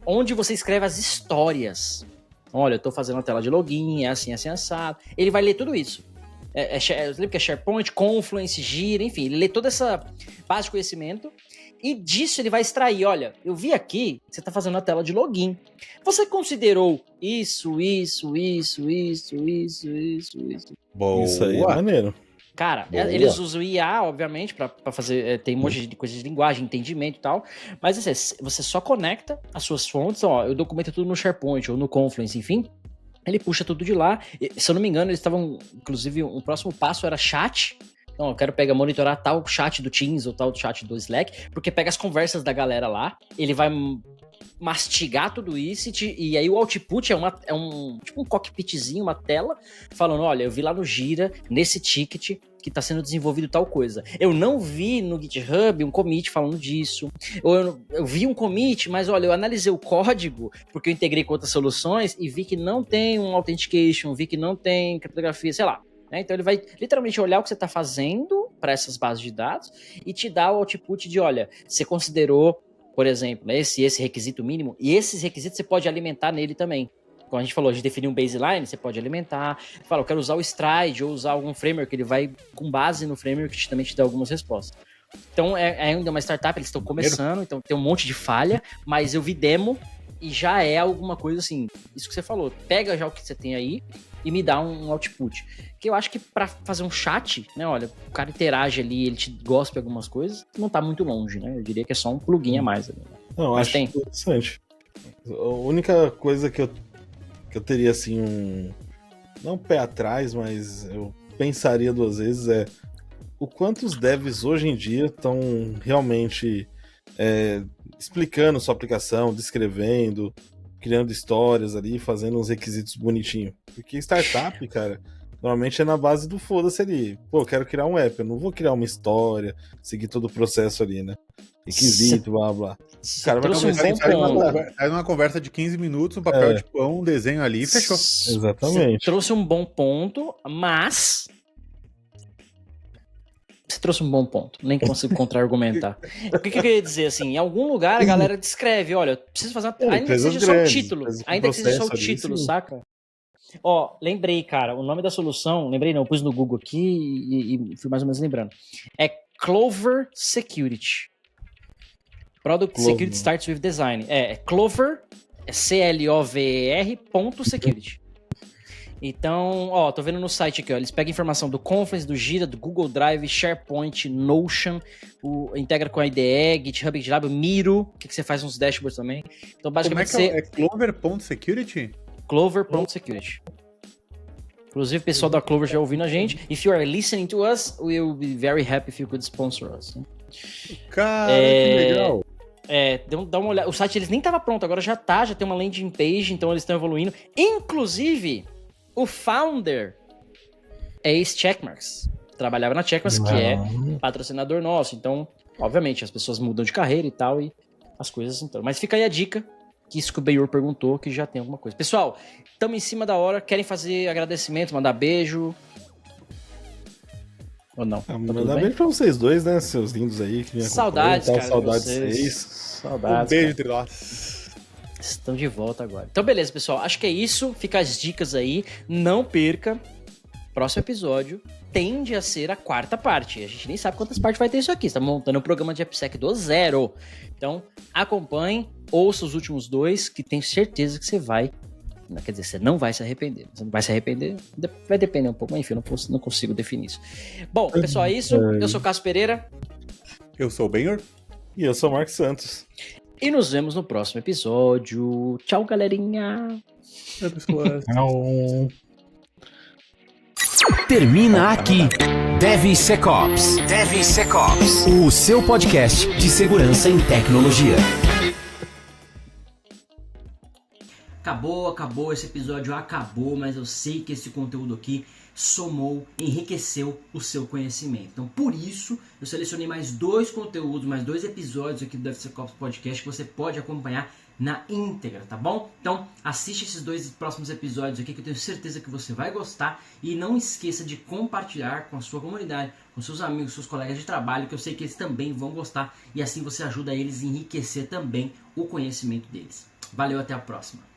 onde você escreve as histórias. Olha, eu tô fazendo a tela de login, é assim, assado. Ele vai ler tudo isso. Lembra que é SharePoint, Confluence, Gira, enfim, ele lê toda essa base de conhecimento e disso ele vai extrair, olha, eu vi aqui que você tá fazendo a tela de login. Você considerou isso? Boa. Isso aí é maneiro. Cara, Boa. eles usam IA, obviamente, pra fazer. Tem um monte de coisas de linguagem, entendimento e tal. Mas assim, você só conecta as suas fontes, ó. Eu documento tudo no SharePoint ou no Confluence, enfim. Ele puxa tudo de lá. E, se eu não me engano, eles estavam. Inclusive, um próximo passo era chat. Então, eu quero monitorar tal chat do Teams ou tal chat do Slack, porque pega as conversas da galera lá, ele vai mastigar tudo isso e aí o output é um tipo um cockpitzinho, uma tela, falando, olha, eu vi lá no Gira, nesse ticket, que está sendo desenvolvido tal coisa. Eu não vi no GitHub um commit falando disso. Ou eu vi um commit, mas olha, eu analisei o código, porque eu integrei com outras soluções e vi que não tem um authentication, vi que não tem criptografia, sei lá. Então ele vai literalmente olhar o que você está fazendo para essas bases de dados e te dar o output de, olha, você considerou, por exemplo, esse requisito mínimo, e esses requisitos você pode alimentar nele também. Como a gente falou, a gente definiu um baseline, você pode alimentar. Fala, eu quero usar o Stride ou usar algum framework, ele vai, com base no framework, também te dá algumas respostas. Então, é ainda uma startup, eles estão começando, então tem um monte de falha, mas eu vi demo e já é alguma coisa assim, isso que você falou, pega já o que você tem aí e me dá um output. Que eu acho que pra fazer um chat, né, olha, o cara interage ali, ele te gospe algumas coisas, não tá muito longe, né? Eu diria que é só um plugin a mais. Ali, né? Não, mas acho tem. interessante. A única coisa que eu teria, assim, não um pé atrás, mas eu pensaria duas vezes o quanto os devs hoje em dia estão realmente explicando sua aplicação, descrevendo, criando histórias ali, fazendo uns requisitos bonitinhos. Porque startup, cara, normalmente é na base do foda-se ali. Pô, eu quero criar um app, eu não vou criar uma história, seguir todo o processo ali, né? Requisito, blá blá. O cara vai começar numa conversa de 15 minutos, um papel de pão, um desenho ali e fechou. Exatamente. Você trouxe um bom ponto, mas... Você trouxe um bom ponto, nem consigo contra-argumentar. O que eu queria dizer, assim, em algum lugar a galera descreve, olha, eu preciso fazer uma... ainda que seja só o título, saca? Ó, lembrei, cara, o nome da solução, lembrei não, eu pus no Google aqui e fui mais ou menos lembrando. É Clover Security. Product Clover. Security Starts with Design. É Clover, CLOVER.security. Então, ó, tô vendo no site aqui, ó, eles pegam informação do Confluence, do Gira, do Google Drive, SharePoint, Notion, integra com a IDE, GitHub, GitLab, Miro, que você faz uns dashboards também. Então, basicamente, como é Clover.security? Clover.security. Inclusive, o pessoal da Clover já ouvindo a gente. If you are listening to us, we will be very happy if you could sponsor us. Cara, que legal. Dá uma olhada. O site eles nem tava pronto, agora já tem uma landing page, então eles estão evoluindo. Inclusive, o founder é ex-Checkmarx. Trabalhava na Checkmarx, que é patrocinador nosso. Então, obviamente, as pessoas mudam de carreira e tal, e as coisas então. Mas fica aí a dica, que isso que o Benhur perguntou, que já tem alguma coisa. Pessoal, estamos em cima da hora. Querem fazer agradecimento, mandar beijo? Ou não? Mandar beijo pra vocês dois, né? Seus lindos aí. Que saudades, cara. Saudades de vocês. Saudades. Um beijo entre nós. Estão de volta agora. Então, beleza, pessoal. Acho que é isso. Fica as dicas aí. Não perca. Próximo episódio tende a ser a 4ª parte. A gente nem sabe quantas partes vai ter isso aqui. Estamos montando um programa de AppSec do zero. Então, acompanhe, ouça os últimos 2, que tenho certeza que você vai... Quer dizer, você não vai se arrepender. Você não vai se arrepender? Vai depender um pouco. Mas, enfim, eu não consigo definir isso. Bom, pessoal, é isso. Eu sou o Cássio Pereira. Eu sou o Benhur. E eu sou o Marcos Santos. E nos vemos no próximo episódio. Tchau, galerinha! pessoas. Termina aqui DevSecOps. DevSecOps, o seu podcast de segurança em tecnologia. Acabou, esse episódio acabou, mas eu sei que esse conteúdo aqui somou, enriqueceu o seu conhecimento. Então, por isso, eu selecionei mais 2 conteúdos, mais 2 episódios aqui do DevSecOps Podcast que você pode acompanhar na íntegra, tá bom? Então, assiste esses 2 próximos episódios aqui que eu tenho certeza que você vai gostar e não esqueça de compartilhar com a sua comunidade, com seus amigos, seus colegas de trabalho, que eu sei que eles também vão gostar e assim você ajuda eles a enriquecer também o conhecimento deles. Valeu, até a próxima!